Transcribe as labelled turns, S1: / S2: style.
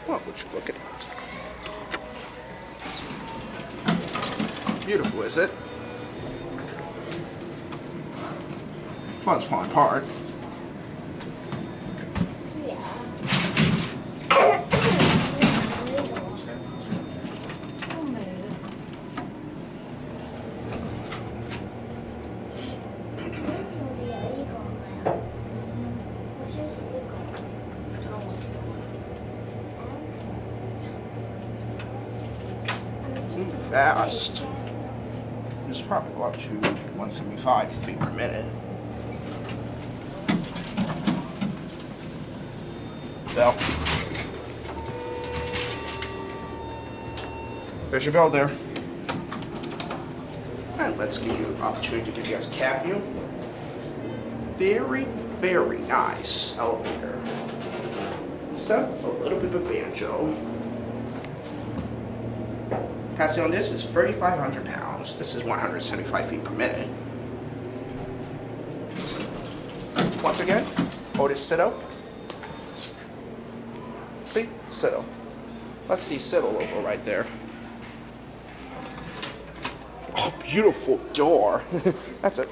S1: Well, would you look at that? Beautiful, is it? Well, it's falling apart. Fast. This probably go up to 175 feet per minute. Bell. There's your bell there. And let's give you an opportunity to give you guys a cab view. Very, very nice elevator. So, a little bit of a banjo. Capacity on this is 3,500 pounds. This is 175 feet per minute. Once again, Otis Citto. See? Citto. Let's see Citto logo right there. Oh, beautiful door. That's it.